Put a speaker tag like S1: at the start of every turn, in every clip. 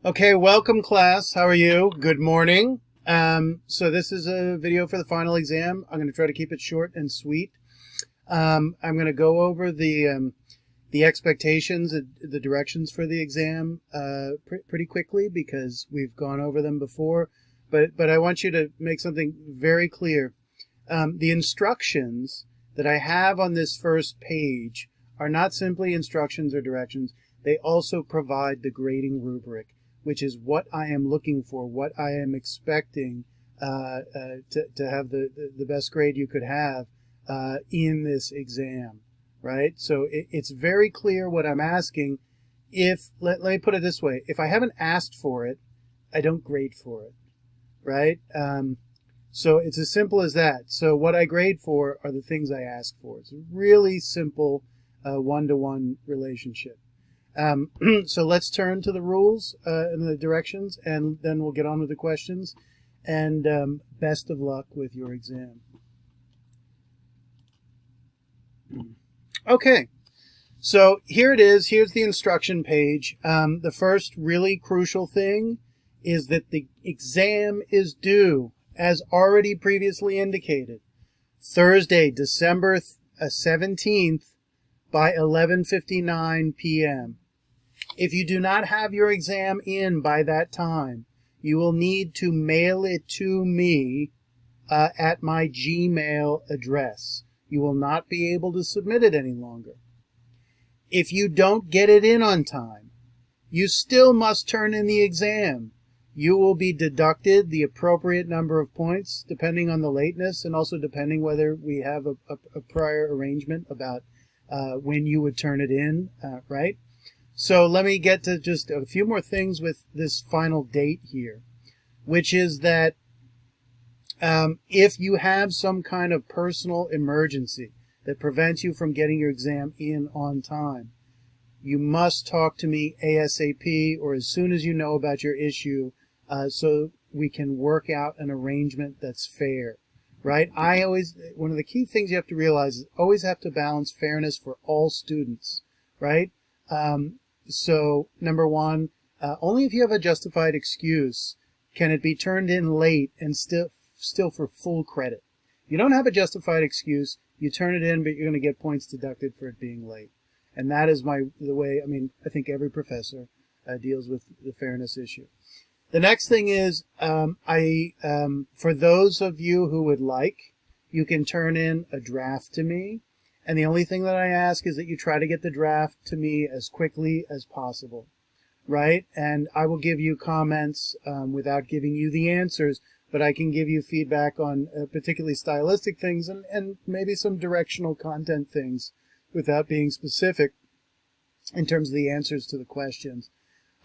S1: Okay, welcome class. How are you? Good morning. So this is a video for the final exam. I'm going to try to keep it short and sweet. I'm going to go over the expectations, the directions for the exam pretty quickly because we've gone over them before. But I want you to make something very clear. The instructions that I have on this first page are not simply instructions or directions. They also provide the grading rubric, which is what I am looking for, what I am expecting to have the best grade you could have in this exam, right? So it's very clear what I'm asking. Let me put it this way, if I haven't asked for it, I don't grade for it, right? So it's as simple as that. So what I grade for are the things I ask for. It's a really simple one-to-one relationship. So let's turn to the rules and the directions, and then we'll get on with the questions. And best of luck with your exam. Okay, so here it is. Here's the instruction page. The first really crucial thing is that the exam is due, as already previously indicated, Thursday, December 17th by 11:59 p.m. If you do not have your exam in by that time, you will need to mail it to me at my Gmail address. You will not be able to submit it any longer. If you don't get it in on time, you still must turn in the exam. You will be deducted the appropriate number of points depending on the lateness and also depending whether we have a prior arrangement about when you would turn it in, right? So let me get to just a few more things with this final date here, which is that if you have some kind of personal emergency that prevents you from getting your exam in on time, you must talk to me ASAP or as soon as you know about your issue so we can work out an arrangement that's fair, right? One of the key things you have to realize is always have to balance fairness for all students, right? So number one, only if you have a justified excuse can it be turned in late and still for full credit. If you don't have a justified excuse, you turn it in, but you're going to get points deducted for it being late. And that is the way, I think every professor deals with the fairness issue. The next thing is, for those of you who would like, you can turn in a draft to me. And the only thing that I ask is that you try to get the draft to me as quickly as possible, right? And I will give you comments without giving you the answers, but I can give you feedback on particularly stylistic things and maybe some directional content things without being specific in terms of the answers to the questions.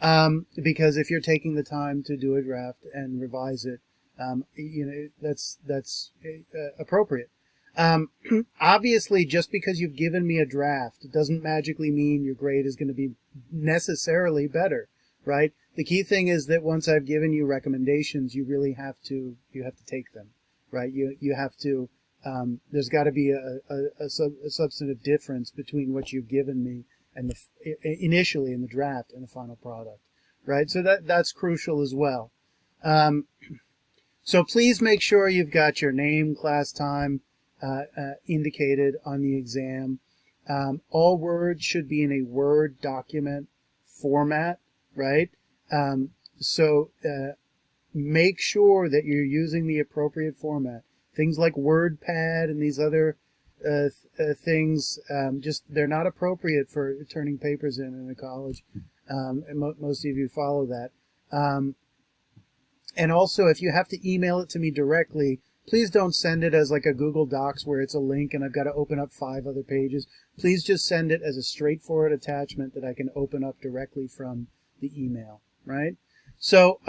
S1: Because if you're taking the time to do a draft and revise it, that's appropriate. Obviously, just because you've given me a draft, it doesn't magically mean your grade is going to be necessarily better, right? The key thing is that once I've given you recommendations, you really have to take them, right? You have to, there's got to be a substantive difference between what you've given me and initially in the draft and the final product, right? So that's crucial as well. So please make sure you've got your name, class time, indicated on the exam. All words should be in a Word document format, right? So make sure that you're using the appropriate format. Things like WordPad and these other things, they're not appropriate for turning papers in a college. And most of you follow that. And also, if you have to email it to me directly, please don't send it as like a Google Docs where it's a link and I've got to open up 5 other pages. Please just send it as a straightforward attachment that I can open up directly from the email, right? So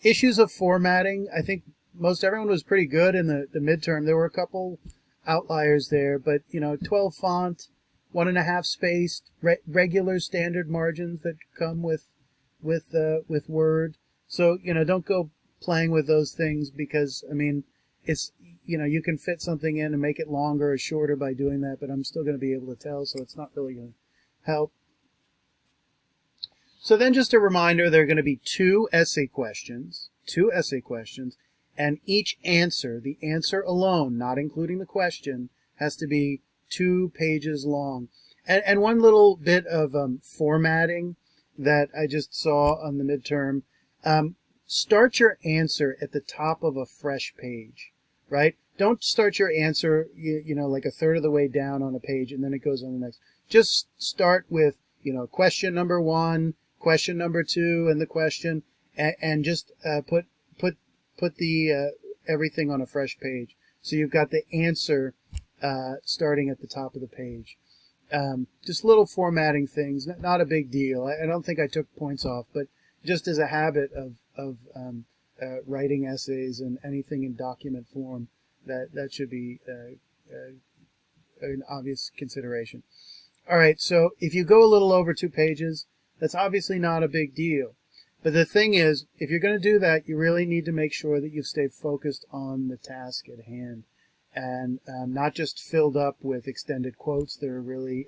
S1: issues of formatting, I think most everyone was pretty good in the midterm. There were a couple outliers there, but 12 font, 1.5 spaced, regular standard margins that come with Word. So don't go playing with those things because it's you can fit something in and make it longer or shorter by doing that, but I'm still going to be able to tell, so it's not really going to help. So then just a reminder, there are going to be two essay questions, and each answer, the answer alone, not including the question, has to be 2 pages long. And one little bit of formatting that I just saw on the midterm, start your answer at the top of a fresh page, right? Don't start your answer, like a third of the way down on a page and then it goes on the next. Just start with, question number 1, question number 2, and the question, and just put the everything on a fresh page. So you've got the answer starting at the top of the page. Just little formatting things, not a big deal. I don't think I took points off, but just as a habit of writing essays and anything in document form, that should be an obvious consideration. All right, so if you go a little over 2 pages, that's obviously not a big deal. But the thing is, if you're going to do that, you really need to make sure that you stay focused on the task at hand and not just filled up with extended quotes that are really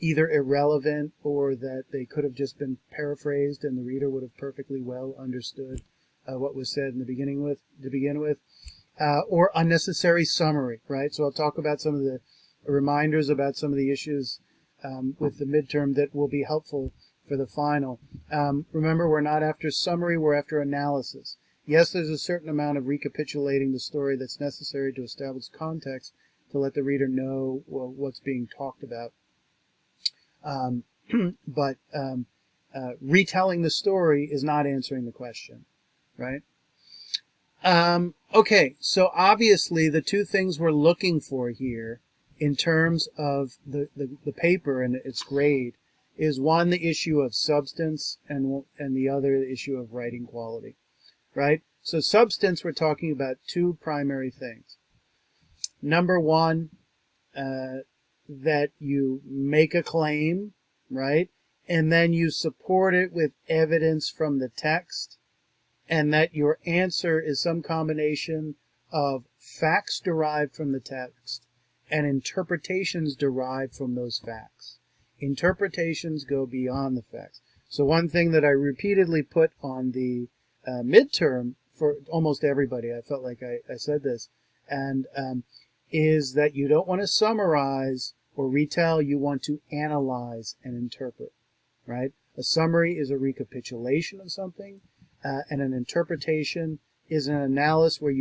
S1: either irrelevant or that they could have just been paraphrased and the reader would have perfectly well understood what was said in to begin with, or unnecessary summary, right? So I'll talk about some of the reminders about some of the issues with the midterm that will be helpful for the final. Remember, we're not after summary, we're after analysis. Yes, there's a certain amount of recapitulating the story that's necessary to establish context to let the reader know what's being talked about. But retelling the story is not answering the question, right? Okay, so obviously the two things we're looking for here in terms of the paper and its grade is one, the issue of substance, and the other, the issue of writing quality, right? So substance, we're talking about 2 primary things. Number 1, that you make a claim, right? And then you support it with evidence from the text, and that your answer is some combination of facts derived from the text and interpretations derived from those facts. Interpretations go beyond the facts. So one thing that I repeatedly put on the midterm for almost everybody, I felt like I said this, and is that you don't want to summarize or retell, you want to analyze and interpret, right? A summary is a recapitulation of something, and an interpretation is an analysis where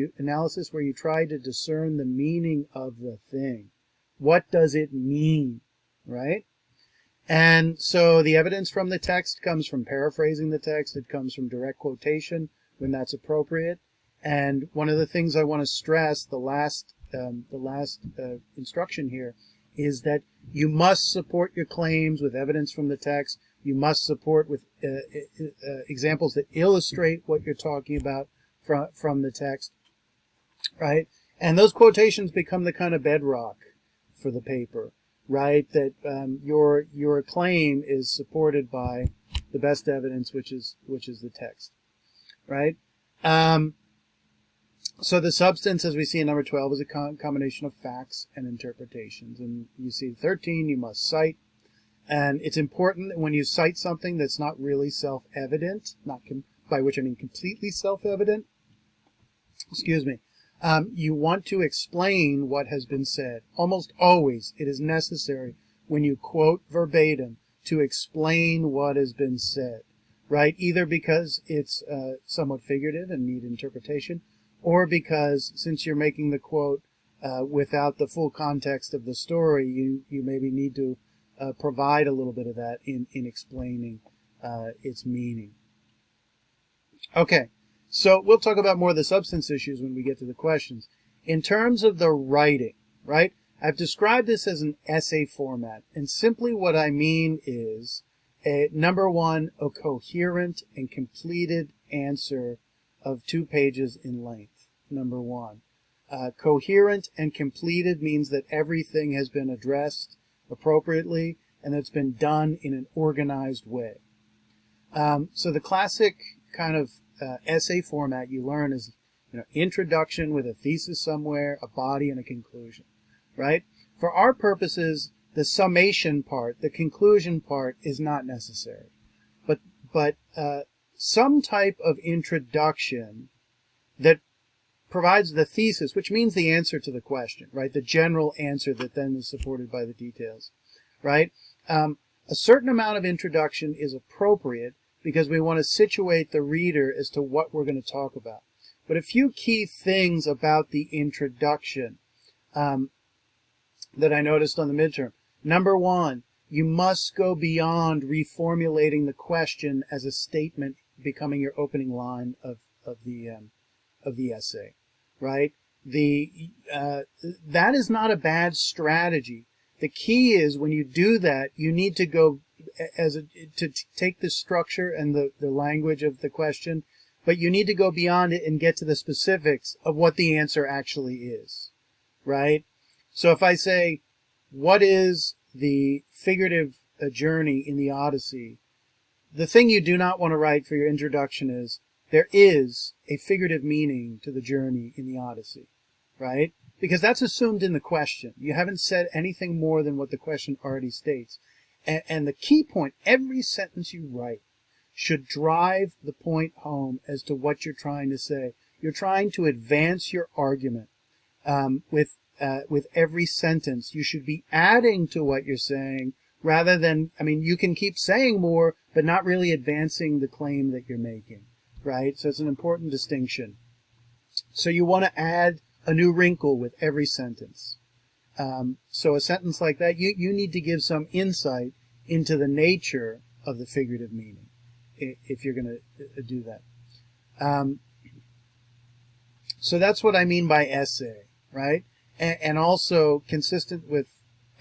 S1: you try to discern the meaning of the thing. What does it mean, right? And so the evidence from the text comes from paraphrasing the text. It comes from direct quotation when that's appropriate. And one of the things I want to stress, the last instruction here, is that you must support your claims with evidence from the text. You must support with examples that illustrate what you're talking about from the text, right? And those quotations become the kind of bedrock for the paper, right? That your claim is supported by the best evidence, which is the text, right? So the substance, as we see in number 12, is a combination of facts and interpretations. And you see 13, you must cite. And it's important that when you cite something that's not really self-evident, by which I mean completely self-evident, you want to explain what has been said. Almost always it is necessary when you quote verbatim to explain what has been said, right? Either because it's somewhat figurative and need interpretation, or because since you're making the quote without the full context of the story, you maybe need to provide a little bit of that in explaining its meaning. Okay, so we'll talk about more of the substance issues when we get to the questions. In terms of the writing, right, I've described this as an essay format, and simply what I mean is, number 1, a coherent and completed answer of 2 pages in length, number 1. Coherent and completed means that everything has been addressed appropriately and it's been done in an organized way. So the classic kind of essay format you learn is, introduction with a thesis somewhere, a body, and a conclusion, right? For our purposes, the summation part, the conclusion part, is not necessary. but some type of introduction that provides the thesis, which means the answer to the question, right? The general answer that then is supported by the details, right? A certain amount of introduction is appropriate because we want to situate the reader as to what we're going to talk about. But a few key things about the introduction that I noticed on the midterm. Number one, you must go beyond reformulating the question as a statement becoming your opening line of the essay, right? That is not a bad strategy. The key is when you do that, you need to go to take the structure and the language of the question, but you need to go beyond it and get to the specifics of what the answer actually is, right? So if I say, what is the figurative journey in the Odyssey? The thing you do not want to write for your introduction is, there is a figurative meaning to the journey in the Odyssey, right? Because that's assumed in the question. You haven't said anything more than what the question already states. And the key point, every sentence you write should drive the point home as to what you're trying to say. You're trying to advance your argument with every sentence. You should be adding to what you're saying rather than, I mean, you can keep saying more, but not really advancing the claim that you're making, right? So it's an important distinction. So you want to add a new wrinkle with every sentence. So a sentence like that, you need to give some insight into the nature of the figurative meaning if you're going to do that. So that's what I mean by essay, right? And also consistent with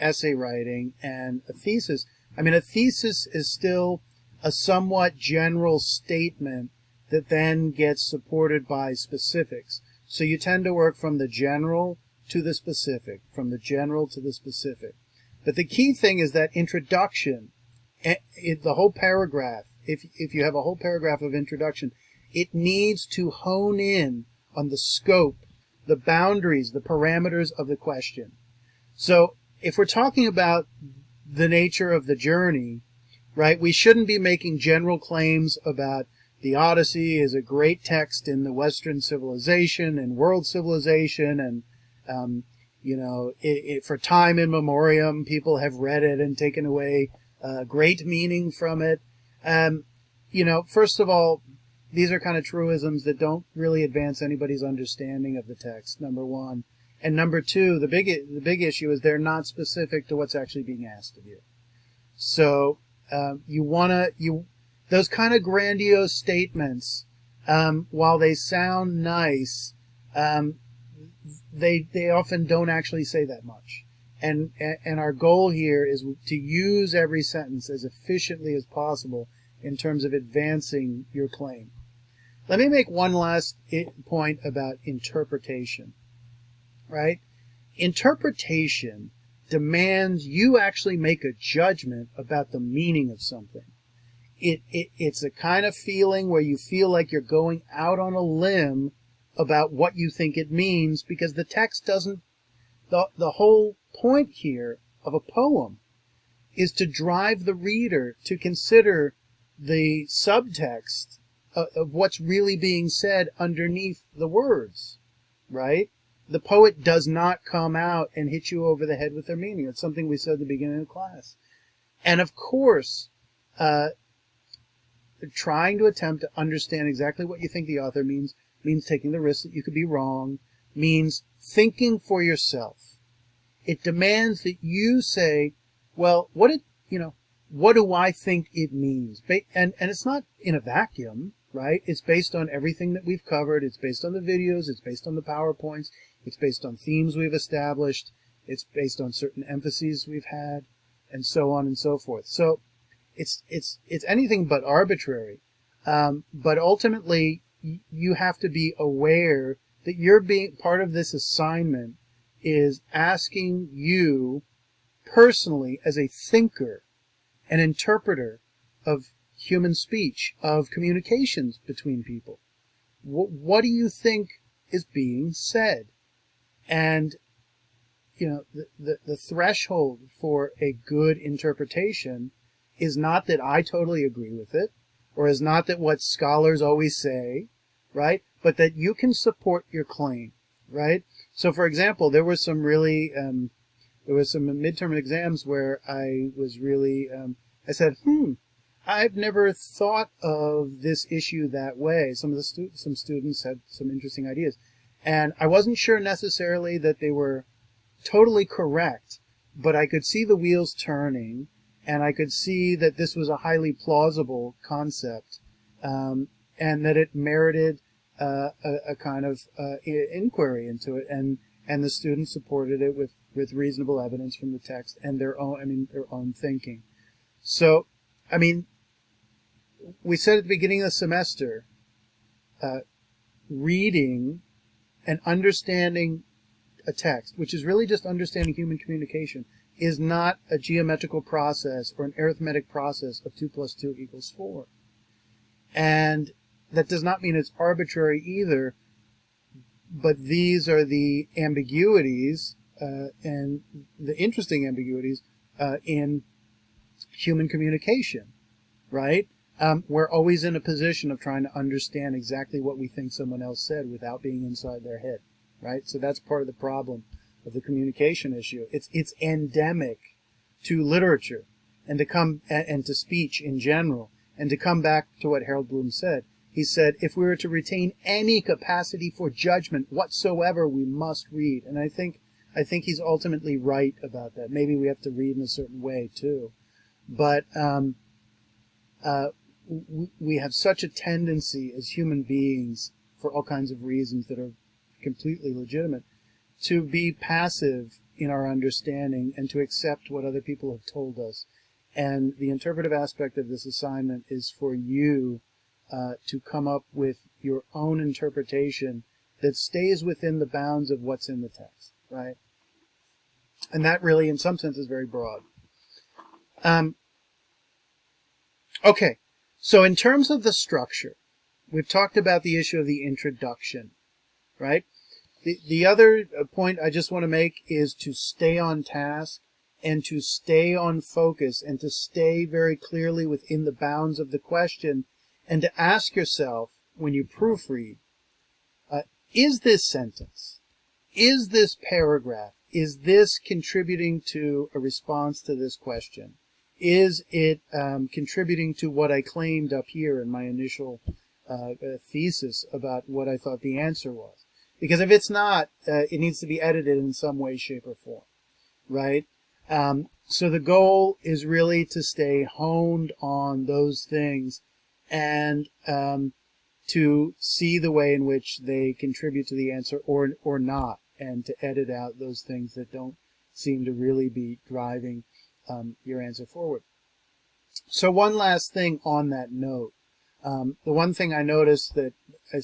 S1: essay writing and a thesis. I mean, a thesis is still a somewhat general statement that then gets supported by specifics. So you tend to work from the general to the specific, from the general to the specific. But the key thing is that introduction, the whole paragraph, if you have a whole paragraph of introduction, it needs to hone in on the scope, the boundaries, the parameters of the question. So if we're talking about the nature of the journey, right, we shouldn't be making general claims about the Odyssey is a great text in the Western civilization and world civilization, and for time in memoriam, people have read it and taken away great meaning from it. First of all, these are kind of truisms that don't really advance anybody's understanding of the text, number one. And number two, the big issue is they're not specific to what's actually being asked of you. So those kind of grandiose statements, while they sound nice, they often don't actually say that much. And our goal here is to use every sentence as efficiently as possible in terms of advancing your claim. Let me make one last point about interpretation, right? Interpretation demands you actually make a judgment about the meaning of something. It's a kind of feeling where you feel like you're going out on a limb about what you think it means, because the text doesn't, the whole point here of a poem is to drive the reader to consider the subtext of what's really being said underneath the words, right? The poet does not come out and hit you over the head with their meaning. It's something we said at the beginning of class. And of course, trying to attempt to understand exactly what you think the author means taking the risk that you could be wrong, means thinking for yourself. It demands that you say, well, what do I think it means? And it's not in a vacuum, right? It's based on everything that we've covered. It's based on the videos. It's based on the PowerPoints. It's based on themes we've established. It's based on certain emphases we've had, and so on and so forth. So it's anything but arbitrary. But ultimately, you have to be aware that you're being part of this assignment is asking you personally as a thinker, an interpreter of human speech, of communications between people. What do you think is being said? And, the threshold for a good interpretation is not that I totally agree with it, or is not that what scholars always say, right? But that you can support your claim, right? So, for example, there were some really, there was some midterm exams where I was really, I said, I've never thought of this issue that way. Some students had some interesting ideas. And I wasn't sure necessarily that they were totally correct, but I could see the wheels turning, and I could see that this was a highly plausible concept, and that it merited a kind of inquiry into it, and the students supported it with reasonable evidence from the text and their own thinking. So, we said at the beginning of the semester, reading and understanding a text, which is really just understanding human communication, is not a geometrical process or an arithmetic process of 2 + 2 = 4. And that does not mean it's arbitrary either, but these are the ambiguities and the interesting ambiguities in human communication, right? We're always in a position of trying to understand exactly what we think someone else said without being inside their head, right? So that's part of the problem of the communication issue. It's endemic to literature and to speech in general. And to come back to what Harold Bloom said, he said, if we were to retain any capacity for judgment whatsoever, we must read. And I think he's ultimately right about that. Maybe we have to read in a certain way too, but we have such a tendency as human beings, for all kinds of reasons that are completely legitimate, to be passive in our understanding and to accept what other people have told us. And the interpretive aspect of this assignment is for you to come up with your own interpretation that stays within the bounds of what's in the text, right? And that really, in some sense, is very broad. Okay, so in terms of the structure, we've talked about the issue of the introduction, right? The other point I just want to make is to stay on task and to stay on focus and to stay very clearly within the bounds of the question and to ask yourself when you proofread, is this sentence, is this paragraph, is this contributing to a response to this question? Is it contributing to what I claimed up here in my initial thesis about what I thought the answer was? Because if it's not, it needs to be edited in some way, shape, or form, right? So the goal is really to stay honed on those things and to see the way in which they contribute to the answer or not, and to edit out those things that don't seem to really be driving your answer forward. So one last thing on that note. The one thing I noticed that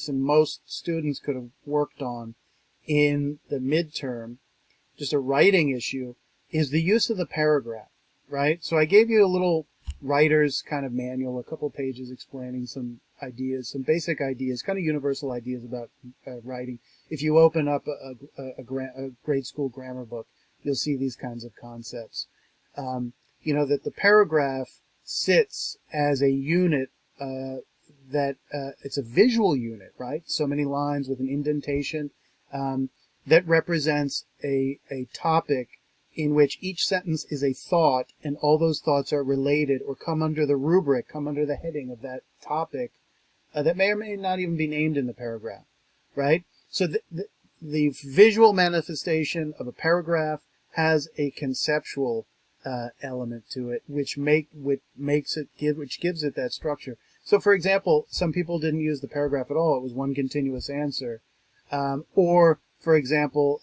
S1: most students could have worked on in the midterm, just a writing issue, is the use of the paragraph, right? So I gave you a little writer's kind of manual, a couple pages explaining some ideas, some basic ideas, kind of universal ideas about writing. If you open up a grade school grammar book, you'll see these kinds of concepts. That the paragraph sits as a unit that it's a visual unit, right? So many lines with an indentation that represents a topic in which each sentence is a thought, and all those thoughts are related or come under the rubric, come under the heading of that topic that may or may not even be named in the paragraph, right? So the visual manifestation of a paragraph has a conceptual element to it, which gives it that structure. So, for example, some people didn't use the paragraph at all; it was one continuous answer. Or, for example,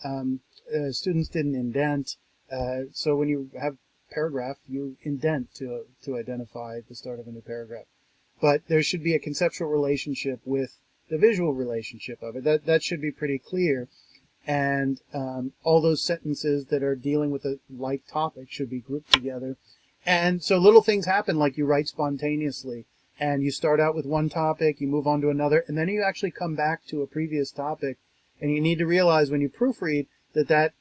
S1: students didn't indent. So when you have paragraph, you indent to identify the start of a new paragraph. But there should be a conceptual relationship with the visual relationship of it. That should be pretty clear. And all those sentences that are dealing with a like topic should be grouped together. And so little things happen, like you write spontaneously, and you start out with one topic, you move on to another, and then you actually come back to a previous topic. And you need to realize when you proofread that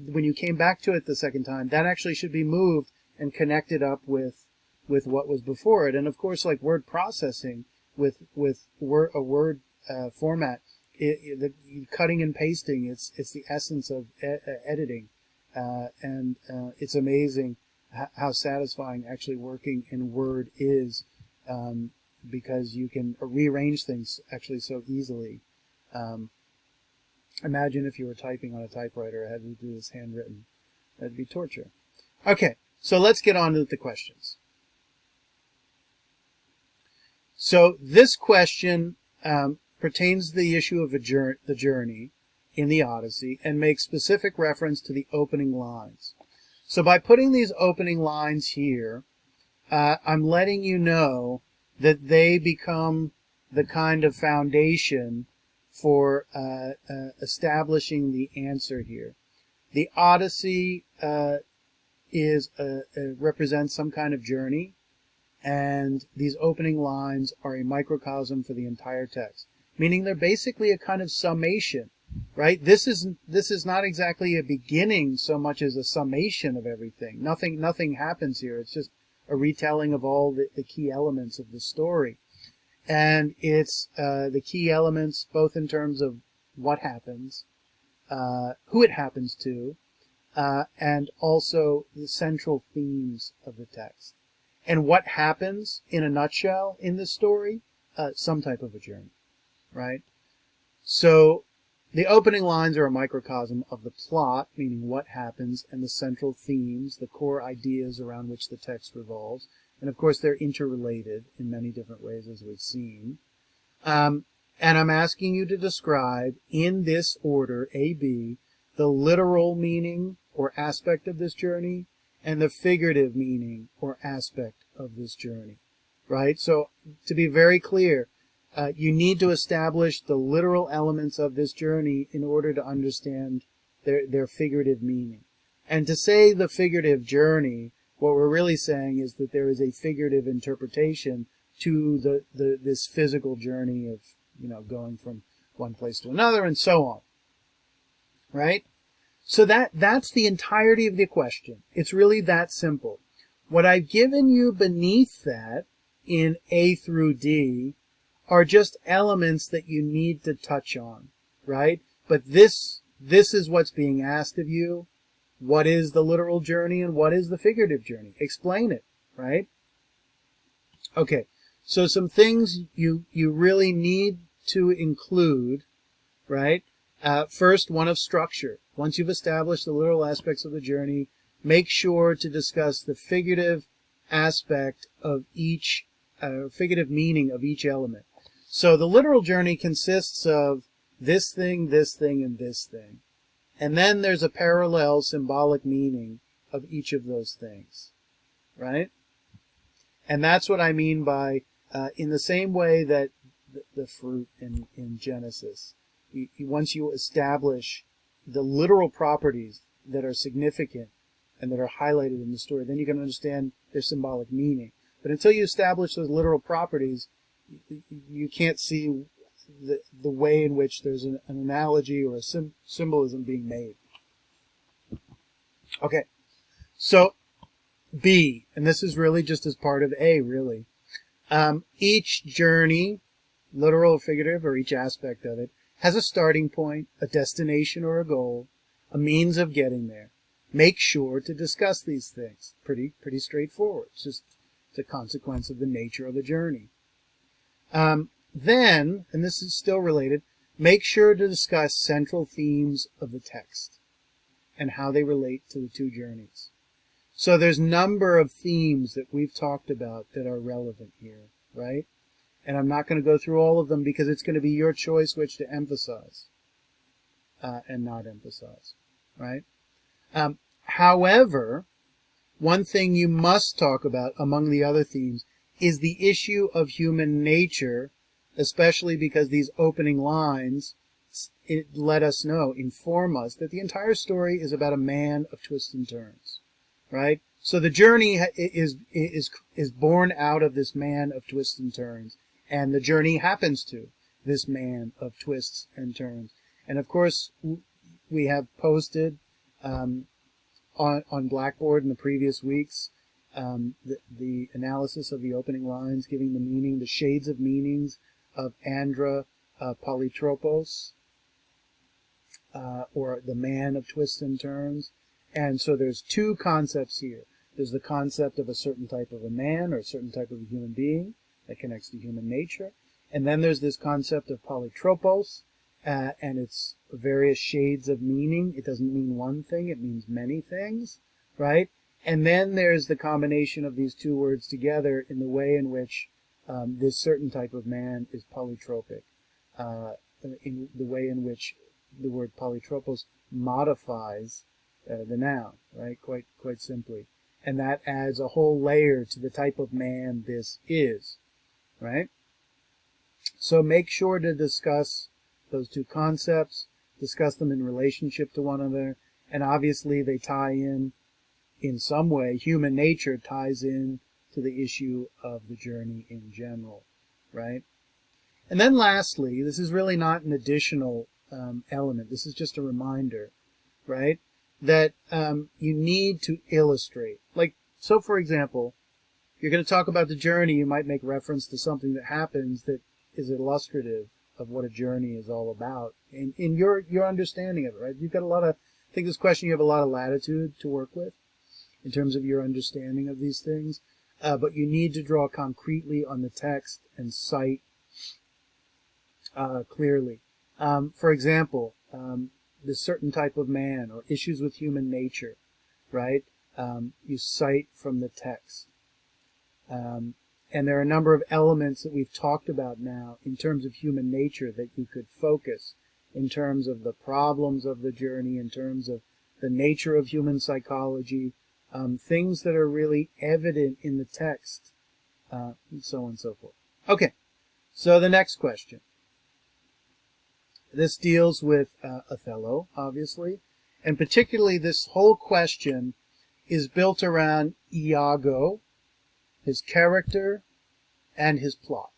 S1: when you came back to it the second time, that actually should be moved and connected up with with what was before it. And of course, like word processing with a word format, the cutting and pasting, it's the essence of editing, and it's amazing how satisfying actually working in Word is, because you can rearrange things actually so easily. Imagine if you were typing on a typewriter, had to do this handwritten. That'd be torture. Okay, so let's get on to the questions. So this question pertains to the issue of the journey in the Odyssey and makes specific reference to the opening lines. So by putting these opening lines here, I'm letting you know that they become the kind of foundation for establishing the answer here. The Odyssey represents some kind of journey, and these opening lines are a microcosm for the entire text, meaning they're basically a kind of summation, right? This is not exactly a beginning so much as a summation of everything. Nothing happens here. It's just a retelling of all the key elements of the story. And it's the key elements both in terms of what happens, who it happens to, and also the central themes of the text. And what happens, in a nutshell, in this story? Some type of a journey, right? So the opening lines are a microcosm of the plot, meaning what happens, and the central themes, the core ideas around which the text revolves. And of course, they're interrelated in many different ways, as we've seen. And I'm asking you to describe, in this order, A, B, the literal meaning or aspect of this journey, and the figurative meaning or aspect of this journey, right? So to be very clear, you need to establish the literal elements of this journey in order to understand their figurative meaning. And to say the figurative journey, what we're really saying is that there is a figurative interpretation to this physical journey of, going from one place to another and so on, right? So that's the entirety of the question. It's really that simple. What I've given you beneath that in A through D are just elements that you need to touch on, right? But this is what's being asked of you. What is the literal journey and what is the figurative journey? Explain it, right? Okay, so some things you really need to include, right? First, one of structure. Once you've established the literal aspects of the journey, make sure to discuss the figurative aspect of each, figurative meaning of each element. So the literal journey consists of this thing, and this thing. And then there's a parallel symbolic meaning of each of those things, right? And that's what I mean by, in the same way that the fruit in Genesis, once you establish the literal properties that are significant and that are highlighted in the story, then you can understand their symbolic meaning. But until you establish those literal properties, you can't see the way in which there's an analogy or a symbolism being made. Okay, so B, and this is really just as part of A, really. Each journey, literal or figurative, or each aspect of it, has a starting point, a destination or a goal, a means of getting there. Make sure to discuss these things. Pretty straightforward. It's just a consequence of the nature of the journey. Then, and this is still related, make sure to discuss central themes of the text and how they relate to the two journeys. So there's a number of themes that we've talked about that are relevant here, right? And I'm not going to go through all of them because it's going to be your choice which to emphasize and not emphasize, right? However, one thing you must talk about among the other themes is the issue of human nature, especially because these opening lines let us know, inform us that the entire story is about a man of twists and turns, right? So the journey is born out of this man of twists and turns, and the journey happens to this man of twists and turns. And of course, we have posted on Blackboard in the previous weeks the analysis of the opening lines, giving the meaning, the shades of meanings of andra polytropos, or the man of twists and turns. And so there's two concepts here. There's the concept of a certain type of a man or a certain type of a human being that connects to human nature. And then there's this concept of polytropos, and its various shades of meaning. It doesn't mean one thing, it means many things, right? And then there's the combination of these two words together in the way in which this certain type of man is polytropic, in the way in which the word polytropos modifies the noun, right? Quite simply. And that adds a whole layer to the type of man this is, right? So make sure to discuss those two concepts, discuss them in relationship to one another, and obviously they tie in some way. Human nature ties in to the issue of the journey in general, right? And then lastly, this is really not an additional element. This is just a reminder, right? That you need to illustrate. Like, so for example, you're going to talk about the journey, you might make reference to something that happens that is illustrative of what a journey is all about in your understanding of it, right? You've got I think this question, you have a lot of latitude to work with in terms of your understanding of these things, but you need to draw concretely on the text and cite clearly. For example, this certain type of man or issues with human nature, right? You cite from the text. And there are a number of elements that we've talked about now in terms of human nature that you could focus, in terms of the problems of the journey, in terms of the nature of human psychology, things that are really evident in the text, and so on and so forth. Okay, so the next question. This deals with Othello, obviously, and particularly this whole question is built around Iago, his character, and his plot.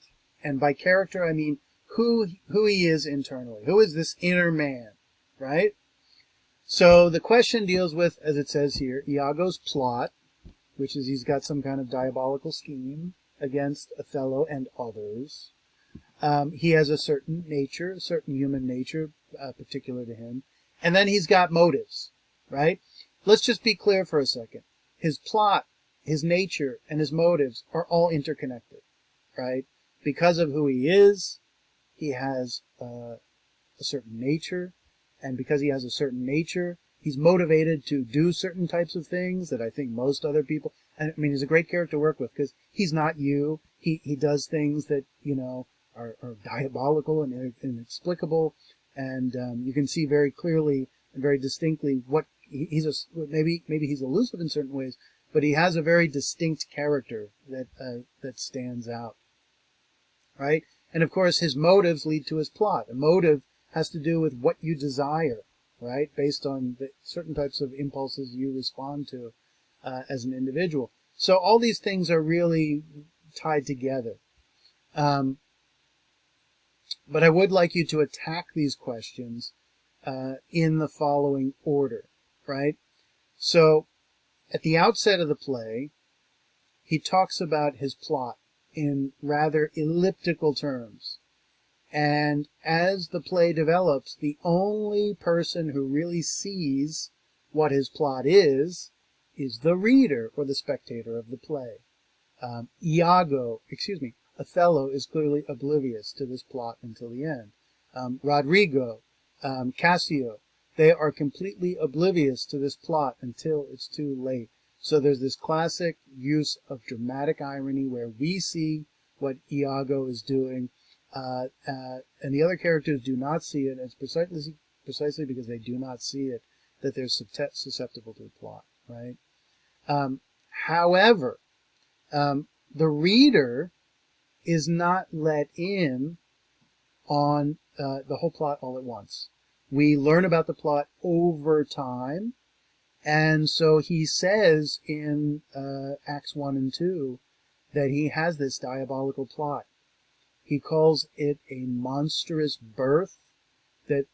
S1: And by character, I mean who he is internally. Who is this inner man, right? So the question deals with, as it says here, Iago's plot, which is he's got some kind of diabolical scheme against Othello and others. He has a certain nature, a certain human nature particular to him. And then he's got motives, right? Let's just be clear for a second. His plot, his nature, and his motives are all interconnected, right? Because of who he is, he has a certain nature, and because he has a certain nature, he's motivated to do certain types of things that I think most other people, and I mean, he's a great character to work with because he's not you. He does things that, you know, are diabolical and inexplicable, and you can see very clearly and very distinctly what maybe he's elusive in certain ways, but he has a very distinct character that stands out, right? And of course, his motives lead to his plot. A motive has to do with what you desire, right? Based on the certain types of impulses you respond to as an individual. So all these things are really tied together. But I would like you to attack these questions in the following order, right? So at the outset of the play, he talks about his plot in rather elliptical terms. And as the play develops, the only person who really sees what his plot is the reader or the spectator of the play. Othello is clearly oblivious to this plot until the end. Rodrigo, Cassio, they are completely oblivious to this plot until it's too late. So there's this classic use of dramatic irony where we see what Iago is doing, and the other characters do not see it. And it's precisely because they do not see it that they're susceptible to the plot, right? However, the reader is not let in on the whole plot all at once. We learn about the plot over time, and so he says in Acts 1 and 2 that he has this diabolical plot. He calls it a monstrous birth that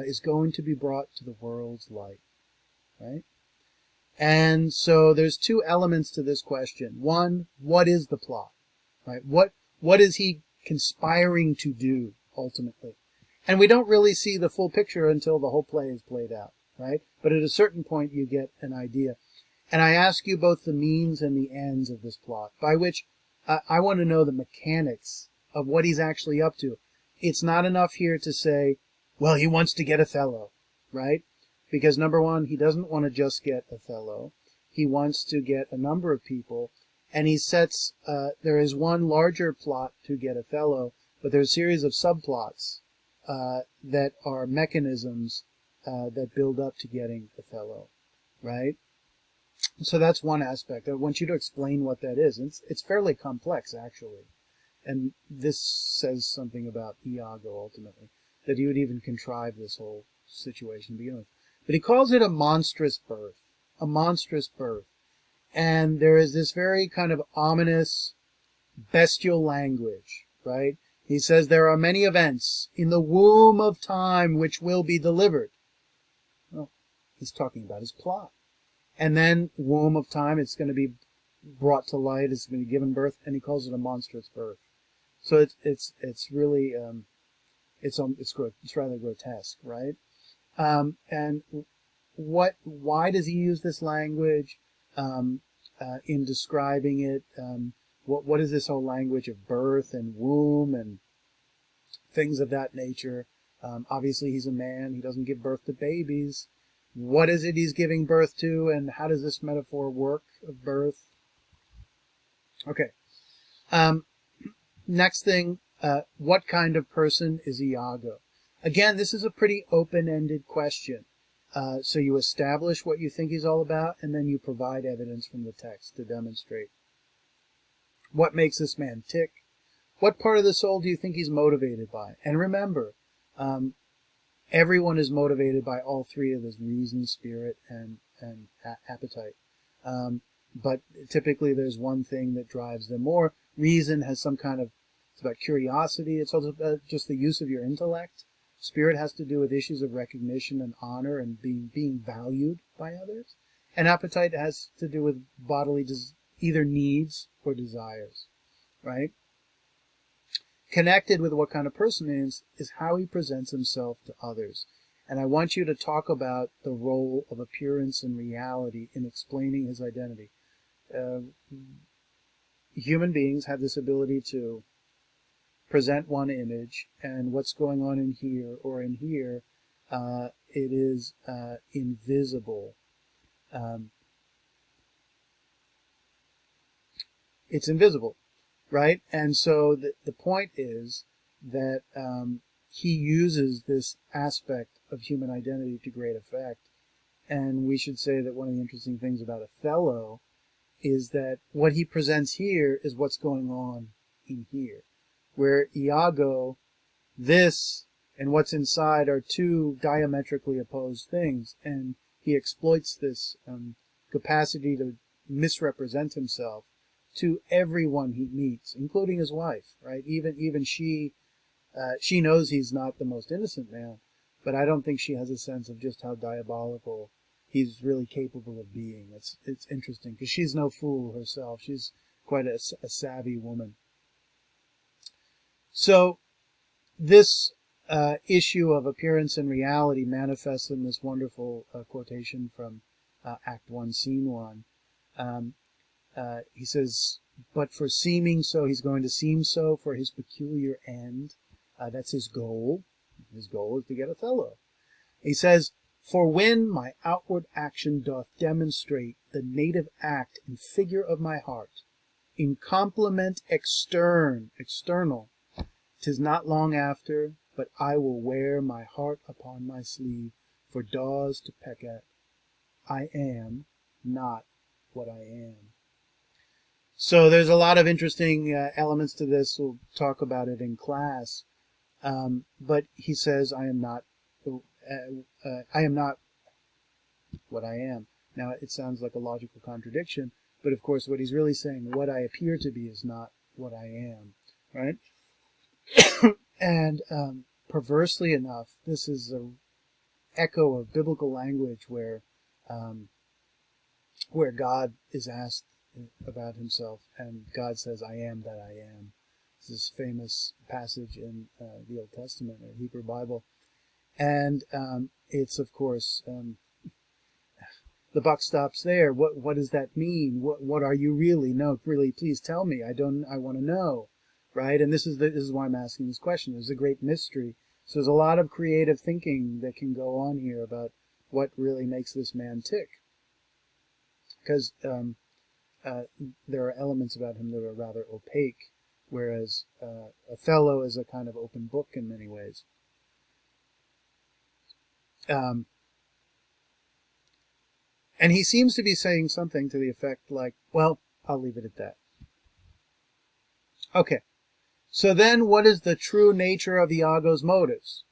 S1: is going to be brought to the world's light, right? And so there's two elements to this question. One, what is the plot? Right? What is he conspiring to do ultimately? And we don't really see the full picture until the whole play is played out, right? But at a certain point you get an idea. And I ask you both the means and the ends of this plot, by which I want to know the mechanics of what he's actually up to. It's not enough here to say, well, he wants to get Othello, right? Because number one, he doesn't want to just get Othello. He wants to get a number of people, and he sets, there is one larger plot to get Othello, but there's a series of subplots that are mechanisms that build up to getting Othello, right? So that's one aspect. I want you to explain what that is. It's fairly complex, actually. And this says something about Iago, ultimately, that he would even contrive this whole situation to begin with. But he calls it a monstrous birth. A monstrous birth. And there is this very kind of ominous, bestial language, right? He says there are many events in the womb of time which will be delivered. Well, he's talking about his plot. And then, womb of time, it's going to be brought to light, it's going to be given birth, and he calls it a monstrous birth. So it's really, it's rather grotesque, right? And why does he use this language, in describing it? What is this whole language of birth and womb and things of that nature? Obviously he's a man, he doesn't give birth to babies. What is it he's giving birth to, and how does this metaphor work of birth? Okay. Next thing, what kind of person is Iago? Again, this is a pretty open-ended question. So you establish what you think he's all about, and then you provide evidence from the text to demonstrate. What makes this man tick? What part of the soul do you think he's motivated by? And remember, everyone is motivated by all three of this: reason, spirit, and appetite. But typically there's one thing that drives them more. Reason has some kind of, it's about curiosity. It's also about just the use of your intellect. Spirit has to do with issues of recognition and honor and being valued by others. And appetite has to do with bodily either needs or desires, right? Connected with what kind of person he is how he presents himself to others. And I want you to talk about the role of appearance and reality in explaining his identity. Human beings have this ability to present one image, and what's going on in here or in here, it is invisible. It's invisible, right? And so the point is that he uses this aspect of human identity to great effect. And we should say that one of the interesting things about Othello is that what he presents here is what's going on in here. Where Iago, this and what's inside are two diametrically opposed things, and he exploits this capacity to misrepresent himself to everyone he meets, including his wife, right? Even she knows he's not the most innocent man, but I don't think she has a sense of just how diabolical he's really capable of being. It's interesting, because she's no fool herself. She's quite a savvy woman. So this issue of appearance and reality manifests in this wonderful quotation from Act 1, Scene 1. He says, but for seeming so, he's going to seem so for his peculiar end. That's his goal. His goal is to get Othello. He says, for when my outward action doth demonstrate the native act and figure of my heart, in complement external, 'tis not long after, but I will wear my heart upon my sleeve for daws to peck at. I am not what I am. So there's a lot of interesting elements to this. We'll talk about it in class. But he says, I am not what I am. Now, it sounds like a logical contradiction, but of course what he's really saying, what I appear to be is not what I am, right? And perversely enough, this is an echo of biblical language where where God is asked about himself, and God says, "I am that I am." It's this famous passage in the Old Testament or Hebrew Bible, and it's of course the buck stops there. What does that mean? What are you really? No, really, please tell me. I want to know, right? And this is why I'm asking this question. There's a great mystery. So there's a lot of creative thinking that can go on here about what really makes this man tick, because there are elements about him that are rather opaque, whereas Othello is a kind of open book in many ways. And he seems to be saying something to the effect like, well, I'll leave it at that. Okay, so then what is the true nature of Iago's motives?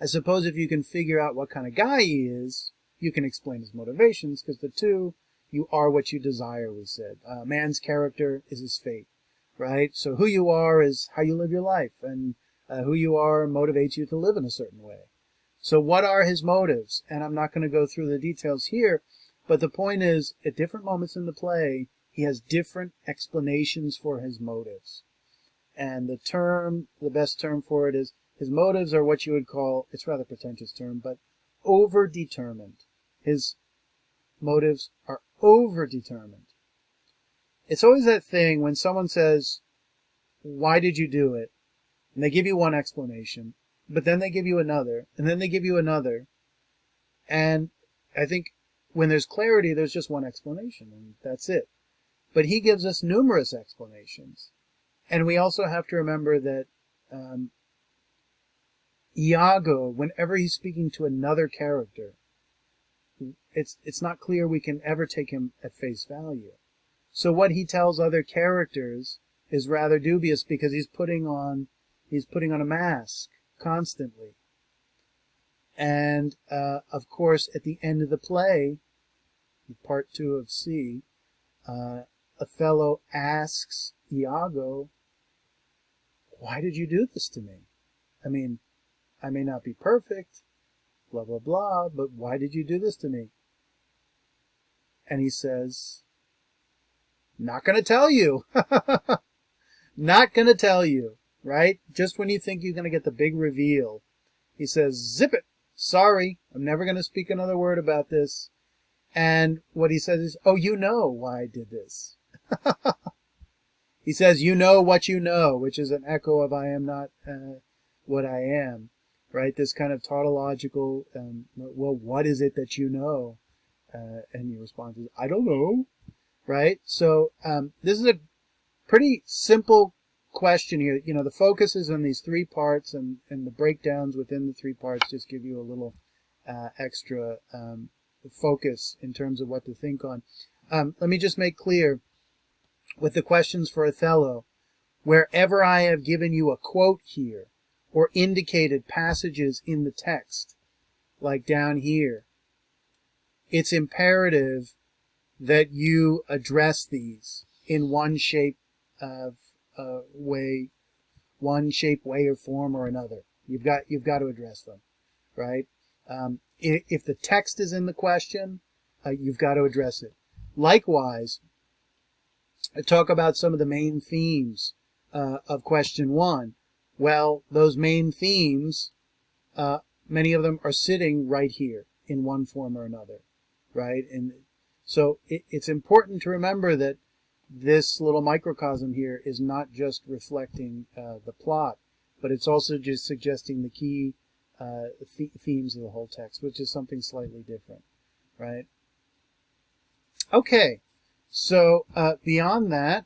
S1: I suppose if you can figure out what kind of guy he is, you can explain his motivations, because the two, you are what you desire, we said. Man's character is his fate, right? So who you are is how you live your life, and who you are motivates you to live in a certain way. So what are his motives? And I'm not going to go through the details here, but the point is, at different moments in the play, he has different explanations for his motives. And the best term for it is, his motives are what you would call, it's a rather pretentious term, but overdetermined. His motives are overdetermined. It's always that thing when someone says, why did you do it? And they give you one explanation, but then they give you another, and then they give you another. And I think when there's clarity, there's just one explanation, and that's it. But he gives us numerous explanations. And we also have to remember that Iago, whenever he's speaking to another character, it's not clear we can ever take him at face value. So what he tells other characters is rather dubious, because he's putting on a mask constantly. And of course, at the end of the play, part 2 of C, Othello asks Iago, why did you do this to me? I mean, I may not be perfect, blah, blah, blah, but why did you do this to me? And he says, not going to tell you. Not going to tell you, right? Just when you think you're going to get the big reveal, he says, zip it. Sorry, I'm never going to speak another word about this. And what he says is, oh, you know why I did this. He says, you know what you know, which is an echo of I am not what I am, right? This kind of tautological, well, what is it that you know? And your response is, I don't know, right? So this is a pretty simple question here. You know, the focus is on these 3 parts, and the breakdowns within the 3 parts just give you a little extra focus in terms of what to think on. Let me just make clear, with the questions for Othello, wherever I have given you a quote here, or indicated passages in the text, like down here, it's imperative that you address these in one shape, way, or form or another. You've got to address them, right? If the text is in the question, you've got to address it. Likewise, I talk about some of the main themes of question 1. Well, those main themes, many of them are sitting right here in one form or another, right? And so it's important to remember that this little microcosm here is not just reflecting the plot, but it's also just suggesting the key themes of the whole text, which is something slightly different, right? Okay, so beyond that,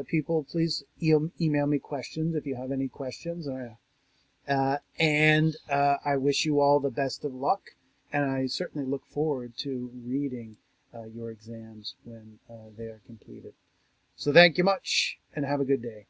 S1: people, please email me questions if you have any questions. And I wish you all the best of luck, and I certainly look forward to reading your exams when they are completed. So thank you much, and have a good day.